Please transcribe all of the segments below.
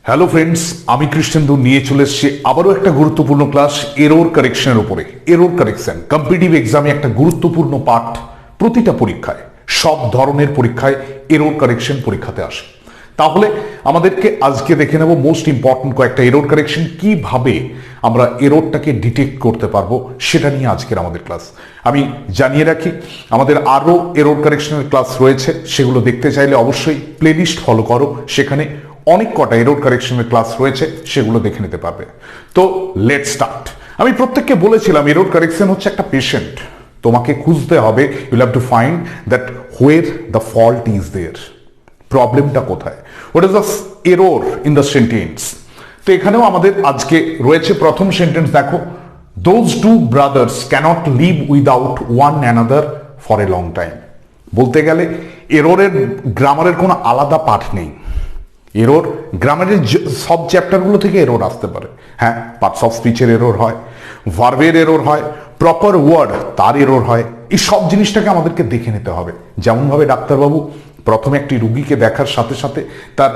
Hello friends, আমি কৃষ্ণেন্দু নিয়ে চলে এসেছি আবারও একটা গুরুত্বপূর্ণ ক্লাস এরর কারেকশনের উপরে। এরর কারেকশন কম্পিটিটিভ এক্সামে একটা গুরুত্বপূর্ণ পাঠ। প্রতিটা পরীক্ষায়, সব ধরনের পরীক্ষায় এরর কারেকশন পরীক্ষাতে আসে। তাহলে আমাদেরকে আজকে দেখে নেব মোস্ট ইম্পর্টেন্ট কয়েকটা এরর কারেকশন, কিভাবে আমরা এররটাকে ডিটেক্ট করতে পারবো সেটা নিয়ে আজকের আমাদের ক্লাস। আমি জানিয়ে রাখি, আমাদের আরও এরর কারেকশনের ক্লাস রয়েছে, সেগুলো দেখতে চাইলে অবশ্যই প্লেলিস্ট ফলো করো, সেখানে অনেক কটা এরর কারেকশনের ক্লাস রয়েছে, সেগুলো দেখে নিতে পারবে। তো লেটস স্টার্ট। আমি প্রত্যেককে বলেছিলাম এরর কারেকশন হচ্ছে একটা পেশেন্ট। তোমাকে খুঁজতে হবে, you'll have to find that where the fault is there. প্রবলেমটা কোথায়, what is the error in the sentence. তো এখানেও আমাদের আজকে রয়েছে প্রথম সেন্টেন্স। দেখো, those two brothers cannot live without one another for a long time. বলতে গেলে এররের গ্রামারের কোনো আলাদা পাঠ নেই। এরর গ্রামারের সব চ্যাপ্টারগুলো থেকে এরর আসতে পারে। হ্যাঁ, পার্টস অফ স্পিচের এরর হয়, ভার্বের এরর হয়, প্রপার ওয়ার্ড তার এরর হয়। এই সব জিনিসটাকে আমাদেরকে দেখে নিতে হবে। যেমনভাবে ডাক্তারবাবু প্রথমে একটি রুগীকে দেখার সাথে সাথে তার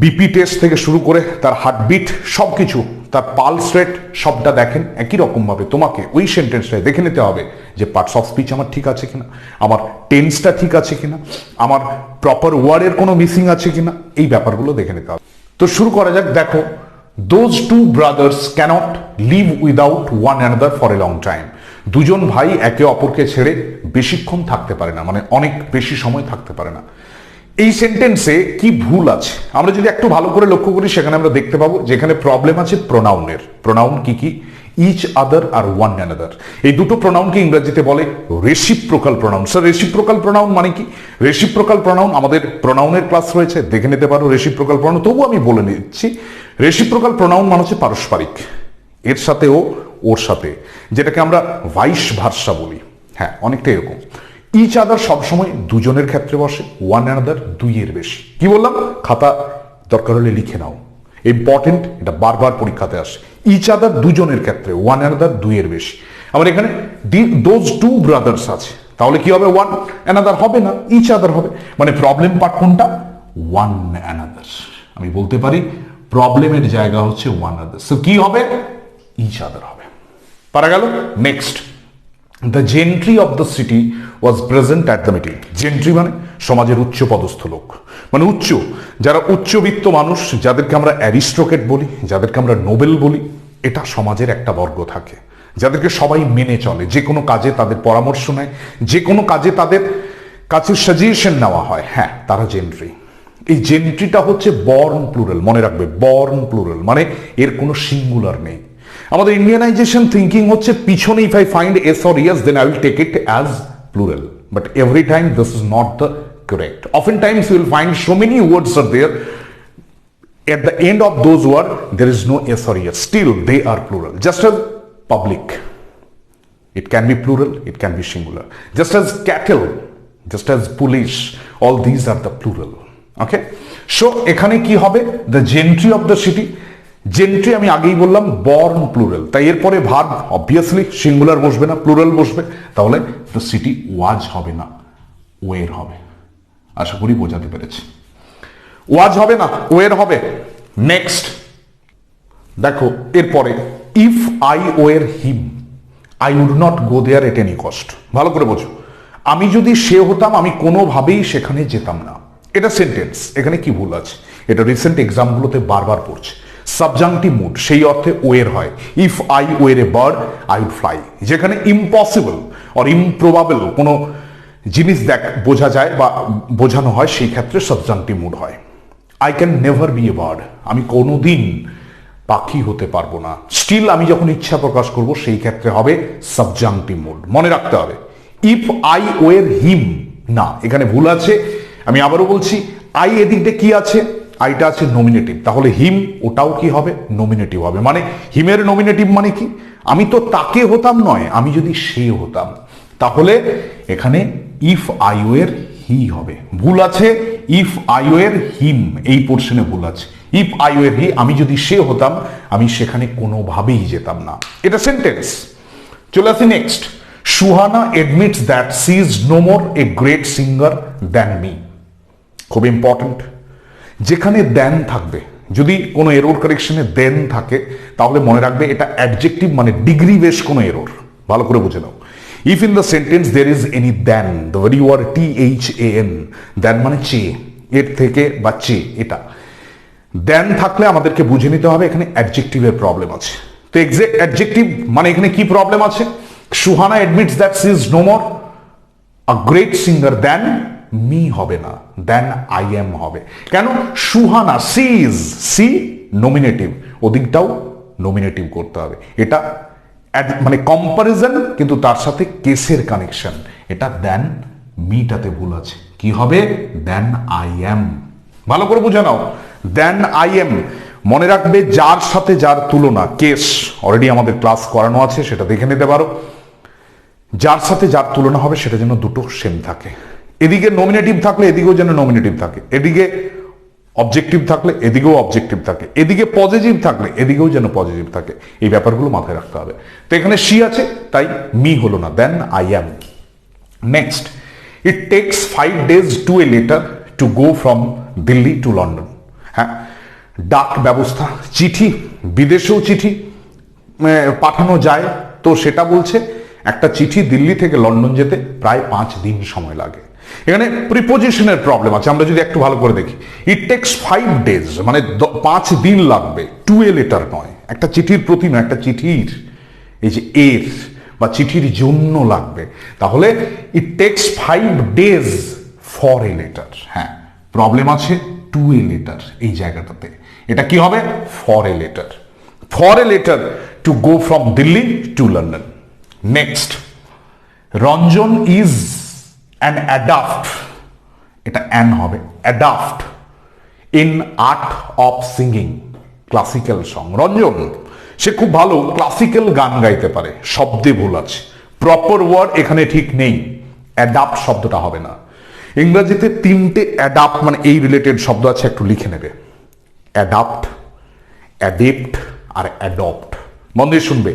বিপি টেস্ট থেকে শুরু করে তার হার্টবিট সব কিছু, তার পালস রেট সবটা দেখেন, একই রকমভাবে তোমাকে ওই সেন্টেন্সটায় দেখে নিতে হবে যে পার্টস অফ স্পিচ আমার ঠিক আছে কিনা, আমার টেন্সটা ঠিক আছে কিনা, আমার প্রপার ওয়ার্ডের কোনো মিসিং আছে কিনা, এই ব্যাপারগুলো দেখে নিতে হবে। তো শুরু করা যাক। দেখো, those two brothers cannot live without one another for a long time. দুজন ভাই একে অপরকে ছেড়ে বেশিক্ষণ থাকতে পারে না, মানে অনেক বেশি সময় থাকতে পারে না। এই সেন্টেন্সে কি ভুল আছে আমরা যদি একটু ভালো করে লক্ষ্য করি, সেখানে আমরা দেখতে পাবো যেখানে প্রবলেম আছে প্রোনাউনের। প্রোনাউন কি কি? ইচ আদার আর ওয়ান অ্যানাদার। এই দুটো প্রোনাউনকে ইংরেজিতে বলে reciprocal pronoun. Sir, reciprocal pronoun মানে কি? রেসিপ্রোকাল প্রোনাউন আমাদের প্রোনাউনের ক্লাস রয়েছে, দেখে নিতে পারো রেসিপ্রোকাল প্রোনাউন। তবু আমি বলে নিচ্ছি, রেসিপ্রোকাল প্রোনাউন মানে হচ্ছে পারস্পরিক, এর সাথে ও, ওর সাথে, যেটাকে আমরা ভাইস ভার্সা বলি। হ্যাঁ, অনেকটা এরকম। ইচ আদার সবসময় দুজনের ক্ষেত্রে বসে, ওয়ান অ্যানাদার দুইয়ের বেশি। কি বললাম? খাতা দরকার হলে লিখে নাও, ইম্পর্টেন্ট, এটা বারবার পরীক্ষাতে আসে। ইচ আদার দুজনের ক্ষেত্রে, ওয়ান অ্যানাদার দুইয়ের বেশি। আমার এখানে দোজ টু ব্রাদার্স আছে, তাহলে কি হবে? ওয়ান অ্যানাদার হবে না, ইচ আদার হবে। মানে প্রবলেম পার্ট কোনটা? One another. আমি বলতে পারি প্রবলেমের জায়গা হচ্ছে ওয়ান আদার। সো কি হবে? ইচ আদার হবে। পারা গেল। Next, the gentry of the city was present at the meeting. Gentry মানে সমাজের উচ্চ পদস্থ লোক, মানে উচ্চ, যারা উচ্চবিত্ত মানুষ, যাদেরকে আমরা অ্যারিস্টোক্রেট বলি, যাদেরকে আমরা নোবেল বলি। এটা সমাজের একটা বর্গ থাকে যাদেরকে সবাই মেনে চলে, যে কোনো কাজে তাদের পরামর্শ নেয়, যে কোনো কাজে তাদের কাছে সাজেশন নেওয়া হয়। হ্যাঁ, তারা জেন্ট্রি। এই জেন্ট্রিটা হচ্ছে বর্ন প্লুরাল, মনে রাখবে, বর্ন প্লুরাল মানে এর কোনো সিঙ্গুলার নেই। আমাদের ইন্ডিয়ানাইজেশন থিঙ্কিং হচ্ছে পিছনে if I find S or es then I will take it as plural, but every time this is not the correct. Oftentimes you will find so many words are there, at the end of those words there is no s or yes, still they are plural. Just as public, it can be plural, it can be singular. Just as cattle, just as police, all these are the plural. Okay, so এখানে কি হবে? The gentry of the city. Gentry আমি আগেই বললাম born plural, তাই এরপরে verb obviously singular বসবে না, প্লুরাল বসবে। তাহলে দ্য সিটি ওয়াজ হবে না, ওয়ের হবে। আশা করি বোঝাতে পেরেছি। ওয়াজ হবে না, ওয়ের হবে। নেক্সট দেখো, এরপরে if I were him I would not go there at any cost. ভালো করে বোঝো, আমি যদি সে হতাম আমি কোনোভাবেই সেখানে যেতাম না। এটা সেন্টেন্স, এখানে কি ভুল আছে? এটা রিসেন্ট এক্সামগুলোতে বারবার পড়ছে। সাবজাংটিভ মুড সেই অর্থে ওয়ের হয়। If I were a bird I would fly. যেখানে ইম্পসিবল অর ইমপ্রবাবল কোনো জিনিস বোঝা যায় বা বোঝানো হয়, সেই ক্ষেত্রে সাবজাংটিভ মুড হয়। I can never be a bird, আমি কোনোদিন পাখি হতে পারবো না। স্টিল আমি যখন ইচ্ছা প্রকাশ করব, সেই ক্ষেত্রে হবে সাবজাংটিভ মুড। মনে রাখতে হবে। ইফ আই ওয়ের হিম, না, এখানে ভুল আছে। আমি আবারও বলছি, আই এদিকটা কি আছে? আইটা আছে নমিনেটিভ, তাহলে হিম ওটাও কি হবে? নমিনেটিভ হবে। মানে হিমের নমিনেটিভ মানে কি? আমি তো তাকে হতাম নয়, আমি যদি সে হতাম, তাহলে এখানে ইফ আই ওয়ের হি হবে। ভুল আছে, ইফ আই ওয়ের হিম, এই পোর্শনে ভুল আছে। ইফ আই ওয়ের হি, আমি যদি সে হতাম আমি সেখানে কোনোভাবেই যেতাম না। এটা সেন্টেন্স। চলে আসি next. Suhana admits that she is no more a great singer than me. খুব ইম্পর্টেন্ট। যেখানে দেন থাকবে, যদি কোনো এরর কারেকশনে দেন থাকে তাহলে মনে রাখবে এটা অ্যাডজেক্টিভ মানে ডিগ্রি বেশ কোনো এরর। ভালো করে বুঝে নাও। If in the sentence there is any than, the very word THAN, than মানে চেয়ে, এর থেকে বা চেয়ে, এটা দেন থাকলে আমাদেরকে বুঝে নিতে হবে এখানে অ্যাডজেক্টিভের প্রবলেম আছে। তো অ্যাডজেক্টিভ মানে এখানে কি প্রবলেম আছে? Suhana admits that she is no more a great singer than me হবে না, দেন আই এম হবে। কেন? Suhana, she is, she nominative, ওদিকটাও নমিনেটিভ করতে হবে। এটা মানে কম্পারিজন, কিন্তু তার সাথে কেসের কানেকশন। এটা দেন মিটাতে ভুল আছে, কি হবে? Then I am. ভালো করে বুঝে নাও, দেন আই এম। মনে রাখবে যার সাথে যার তুলনা, কেস অলরেডি আমাদের ক্লাস করানো আছে, সেটা দেখে নিতে পারো। যার সাথে যার তুলনা হবে সেটা যেন দুটো সেম থাকে। এদিকে নমিনেটিভ থাকলে এদিকেও যেন নমিনেটিভ থাকে, এদিকে অবজেক্টিভ থাকলে এদিকেও অবজেক্টিভ থাকে, এদিকে পজিটিভ থাকলে এদিকেও যেন পজিটিভ থাকে। এই ব্যাপারগুলো মাথায় রাখতে হবে। তো এখানে সি আছে তাই মি হলো না, দেন I am. Next, it takes 5 days to a letter to go from Delhi to London. হ্যাঁ, ডাক ব্যবস্থা, চিঠি, বিদেশেও চিঠি পাঠানো যায়, তো সেটা বলছে একটা চিঠি দিল্লি থেকে লন্ডন যেতে প্রায় 5 দিন সময় লাগে। এখানে প্রিপোজিশনের প্রবলেম আছে, আমরা যদি একটু ভালো করে দেখি। ইট টেক্স 5 days মানে 5 দিন লাগবে, টু এ লেটার নয়, একটা চিঠির প্রতি নয়, একটা চিঠির, এই যে এর বা চিঠির জন্য লাগবে। তাহলে it takes 5 days for a letter. হ্যাঁ, প্রবলেম আছে টু এ লেটার এই জায়গাটাতে। এটা কি হবে? For a letter, for a letter to go from Delhi to London. Next, Ranjan is an adapt, এটা অ্যান হবে, adapt in art of singing classical song. Ranjan সে খুব ভালো ক্লাসিক্যাল গান গাইতে পারে, শব্দে ভুল আছে, প্রপার ওয়ার্ড এখানে ঠিক নেই, অ্যাডাপ্ট শব্দটা হবে না। ইংরেজিতে 3টে অ্যাডাপ্ট মানে এই রিলেটেড শব্দ আছে, একটু লিখে নেবে। অ্যাডাপ্ট, অ্যাডেপ্ট আর অ্যাডপ্ট। মন দিয়ে শুনবে।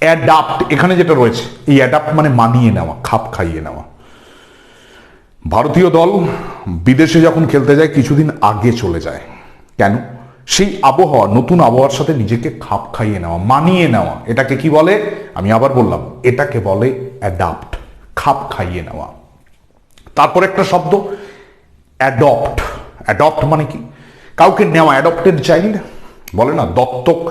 অ্যাডাপ্ট এখানে যেটা রয়েছে, এই অ্যাডাপ্ট মানে মানিয়ে নেওয়া, খাপ খাইয়ে নেওয়া। ভারতীয় দল বিদেশে যখন খেলতে যায় কিছুদিন আগে চলে যায়, কেন? সেই আবহাওয়া, নতুন আবহাওয়ার সাথে নিজেকে খাপ খাইয়ে নেওয়া, মানিয়ে নেওয়া। এটাকে কি বলে? আমি আবার বললাম, এটাকে বলে অ্যাডাপ্ট, খাপ খাইয়ে নেওয়া। তারপর একটা শব্দ অ্যাডপ্ট। অ্যাডপ্ট মানে কি? কাউকে নেওয়া, অ্যাডপ্টেড চাইল্ড বলে না, দত্তক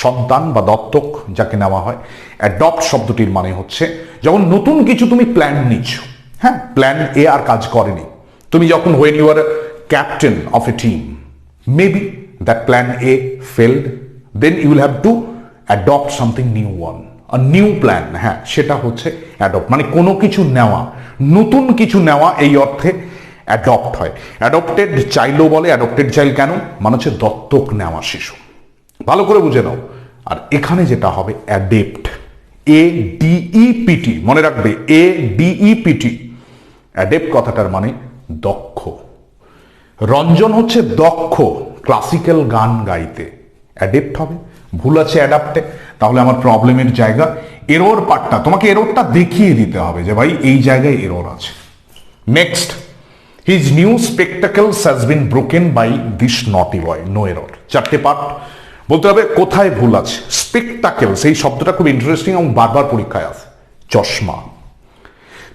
সন্তান বা দত্তক যাকে নেওয়া হয়। অ্যাডপ্ট শব্দটির মানে হচ্ছে যখন নতুন কিছু তুমি প্ল্যান নিচ্ছ, হ্যাঁ, প্ল্যান এ আর কাজ করেনি, তুমি যখন when you are a captain of a team, maybe that plan A failed, then you will have to adopt something new one, a new plan। হ্যাঁ, সেটা হচ্ছে অ্যাডপ্ট মানে কোনো কিছু নেওয়া, নতুন কিছু নেওয়া, এই অর্থে অ্যাডপ্ট হয়। অ্যাডপ্টেড চাইল্ডও বলে, অ্যাডপ্টেড চাইল্ড কেন? মানে হচ্ছে দত্তক নেওয়া শিশু। ভালো করে বুঝে নাও। আর এখানে যেটা হবে অ্যাডেপ্ট, ADEPT, মনে রাখবে ADEPT। অ্যাডেপ্ট কথাটার মানে দক্ষ। রঞ্জন হচ্ছে দক্ষ ক্লাসিক্যাল গান গাইতে, অ্যাডেপ্ট হবে, ভুল আছে অ্যাডাপ্টে। তাহলে আমার প্রবলেমের জায়গা এরর পার্টটা, তোমাকে এররটা দেখিয়ে দিতে হবে যে ভাই এই জায়গায় এরর আছে। Next, his new spectacles has been broken by this naughty boy, no error. 4টে পার্ট বলতে হবে কোথায় ভুল আছে। স্পেকটাকেলস এই শব্দটা খুব ইন্টারেস্টিং এবং বারবার পরীক্ষায় আসে। চশমা,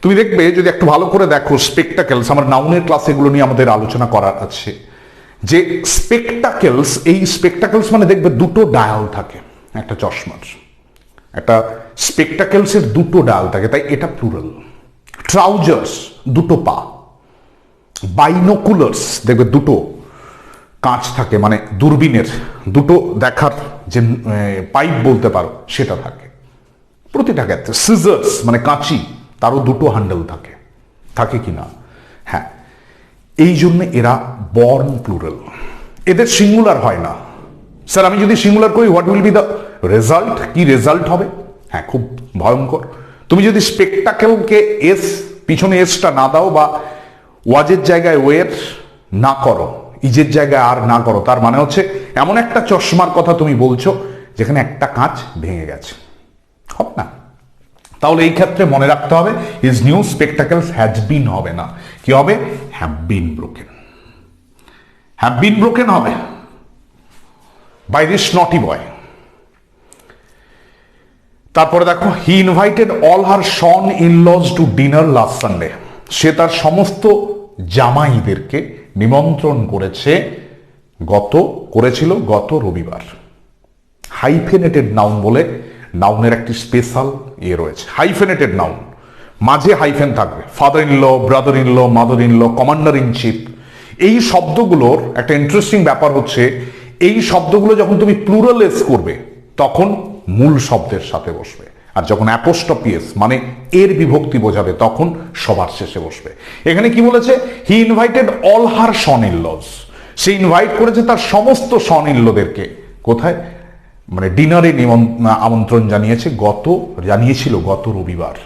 তুমি দেখবে যদি একটু ভালো করে দেখো স্পেকটাকেলস, আমার নাউনের ক্লাসে এগুলো নিয়ে আমাদের আলোচনা করার আছে, যে স্পেকটাকেলস, এই স্পেকটাকেলস মানে দেখবে দুটো ডায়াল থাকে একটা চশমার, একটা স্পেকটাকেলসের দুটো ডায়াল থাকে, তাই এটা প্লুরাল। ট্রাউজার্স দুটো পা, বাইনোকুলার্স দেখবে দুটো কাঁচ থাকে, মানে দূরবীনের দুটো দেখার যে পাইপ বলতে পারো সেটা থাকে প্রতিটা ক্ষেত্রে। সিজার্স মানে কাঁচি, তারও দুটো হ্যান্ডেল থাকে, থাকে কি না? হ্যাঁ, এই জন্য এরা বর্ন প্লুরাল, এদের সিঙ্গুলার হয় না। স্যার আমি যদি সিঙ্গুলার করি what will be the result? কি রেজাল্ট হবে? হ্যাঁ, খুব ভয়ঙ্কর। তুমি যদি স্পেকটাকেলকে এস, পিছনে এসটা না দাও বা ওয়াজের জায়গায় ওয়ের না করো, ইজের জায়গায় আর না করো, তার মানে হচ্ছে এমন একটা চশমার কথা তুমি বলছো যেখানে একটা কাঁচ ভেঙে গেছে, হবে না। তাহলে এই ক্ষেত্রে মনে রাখতে হবে his new spectacles has been হবে না, কি হবে? Have been broken. Have been broken হবে বাই দিস নটি বয়। তারপরে দেখো, he invited all her son in laws to dinner last Sunday. সে তার সমস্ত জামাইদেরকে নিমন্ত্রণ করেছিল গত রবিবার। হাইফেনেটেড নাউন বলে নাউনের একটি স্পেশাল রয়েছে, হাইফেনেটেড নাউন, মাঝে হাইফেন থাকবে। Father in law, brother in law, mother in law, commander in chief, এই শব্দগুলোর একটা ইন্টারেস্টিং ব্যাপার হচ্ছে, এই শব্দগুলো যখন তুমি প্লুরালেস করবে তখন মূল শব্দের সাথে বসবে, আর যখন অ্যাপোস্ট্রফি মানে এর বিভক্তি বোঝাবে তখন সবার শেষে বসবে। এখানে কি বলেছে? He invited all her son in laws. সে ইনভাইট করেছে তার সমস্ত সন ইন লদেরকে। কোথায়? মানে ডিনারে আমন্ত্রণ জানিয়েছিল গত রবিবার।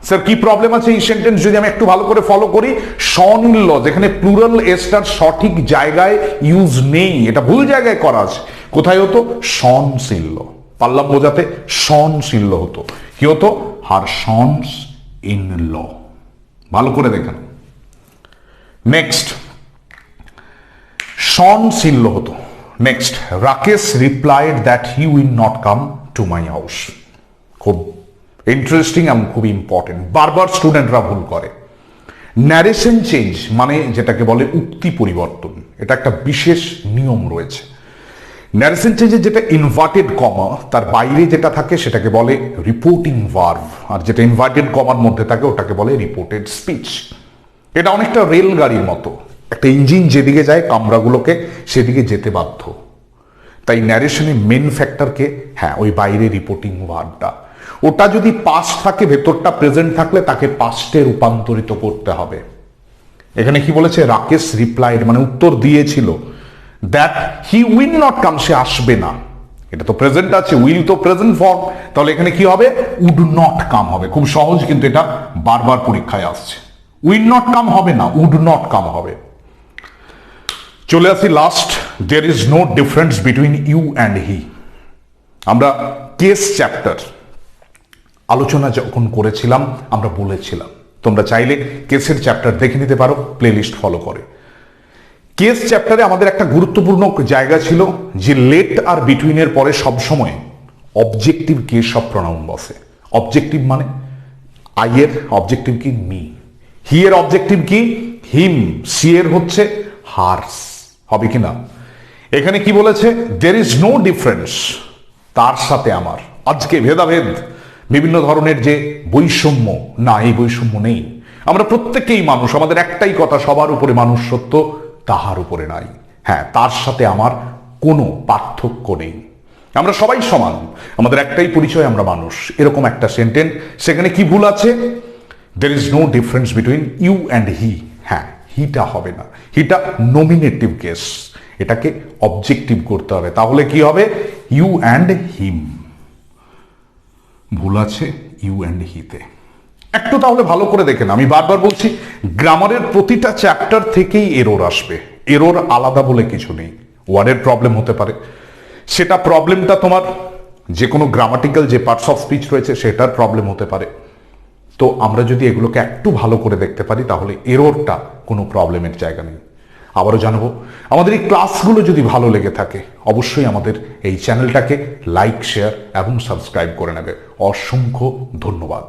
স্যার কি প্রবলেম আছে এই সেন্টেন্স যদি আমি একটু ভালো করে ফলো করি? সন ইন ল, যেখানে প্লুরাল এসটার সঠিক জায়গায় ইউজ নেই, এটা ভুল জায়গায় করা আছে। কোথায় হতো? Son in law. পারলাম বোঝাতে? সন ইন ল হতো। কি হতো? Her sons in law. ভালো করে দেখেন। নেক্সট, সন ইন ল হতো। Next, Rakesh replied that he will not come to my house. খুব ইন্টারেস্টিং এবং খুব ইম্পর্টেন্ট, বারবার স্টুডেন্টরা ভুল করে। ন্যারেশন চেঞ্জ মানে যেটাকে বলে উক্তি পরিবর্তন, এটা একটা বিশেষ নিয়ম রয়েছে। ন্যারেশন চেঞ্জের যেটা ইনভার্টেড কমা, তার বাইরে যেটা থাকে সেটাকে বলে রিপোর্টিং ভার্ব, আর যেটা ইনভার্টেড কমার মধ্যে থাকে ওটাকে বলে রিপোর্টেড স্পিচ। এটা অনেকটা রেলগাড়ির মতো, একটা ইঞ্জিন যেদিকে যায় কামরাগুলোকে সেদিকে যেতে বাধ্য। তাই ন্যারেশনের মেন ফ্যাক্টরকে, হ্যাঁ, ওই বাইরে রিপোর্টিং ভার্বটা, ওটা যদি পাস্ট থাকে, ভেতরটা প্রেজেন্ট থাকলে তাকে পাস্টে রূপান্তরিত করতে হবে। এখানে কি বলেছে? রাকেশ রিপ্লাইড মানে উত্তর দিয়েছিল, that he will not come, সে আসবে না। এটা তো প্রেজেন্ট আছে, উইল তো প্রেজেন্ট ফর্ম, তাহলে এখানে কি হবে? উড নট কাম হবে। খুব সহজ, কিন্তু এটা বারবার পরীক্ষায় আসছে। উইল নট কাম হবে না, উড নট কাম হবে। চলে আসি last, there is no difference between you and he. আমরা কেস চ্যাপ্টার আলোচনা যখন করেছিলাম আমরা বলেছিলাম, তোমরা চাইলে কেসের চ্যাপ্টার দেখে নিতে পারো প্লেলিস্ট ফলো করে। কেস চ্যাপ্টারে আমাদের একটা গুরুত্বপূর্ণ জায়গা ছিল যে লেট আর বিটুইনের পরে সবসময় অবজেক্টিভ কেস অফ প্রনাউন বসে। অবজেক্টিভ মানে আই এর অবজেক্টিভ কি? মি। হি এর অবজেক্টিভ কি? হিম। সি এর হচ্ছে হার্স। হবে কিনা? এখানে কি বলেছে? দের ইজ নো ডিফারেন্স, তার সাথে আমার। আজকে ভেদাভেদ, বিভিন্ন ধরনের যে বৈষম্য, না, এই বৈষম্য নেই। আমরা প্রত্যেকেই মানুষ, আমাদের একটাই কথা, সবার উপরে মানুষ সত্য, তাহার উপরে নাই। হ্যাঁ, তার সাথে আমার কোনো পার্থক্য নেই, আমরা সবাই সমান, আমাদের একটাই পরিচয়, আমরা মানুষ। এরকম একটা সেন্টেন্স। সেখানে কি ভুল আছে? There is no difference between you and he. হ্যাঁ, হিটা হবে না, হিটা নমিনেটিভ কেস, এটাকে অবজেক্টিভ করতে হবে। তাহলে কি হবে? You and him. ভুল আছে ইউ অ্যান্ড হিতে। একটু তাহলে ভালো করে দেখেন, আমি বারবার বলছি, গ্রামারের প্রতিটা চ্যাপ্টার থেকেই এরর আসবে। এরর আলাদা বলে কিছু নেই। ওয়ার্ডের প্রবলেম হতে পারে, সেটা প্রবলেমটা তোমার যে কোনো গ্রামাটিক্যাল যে পার্টস অফ স্পিচ রয়েছে সেটার প্রবলেম হতে পারে। তো আমরা যদি এগুলোকে একটু ভালো করে দেখতে পারি তাহলে এররটা কোনো প্রবলেমের জায়গা নেই। আবারও জানাবো, আমাদের এই ক্লাসগুলো যদি ভালো লেগে থাকে অবশ্যই আমাদের এই চ্যানেলটাকে লাইক, শেয়ার এবং সাবস্ক্রাইব করে নেবে। অসংখ্য ধন্যবাদ।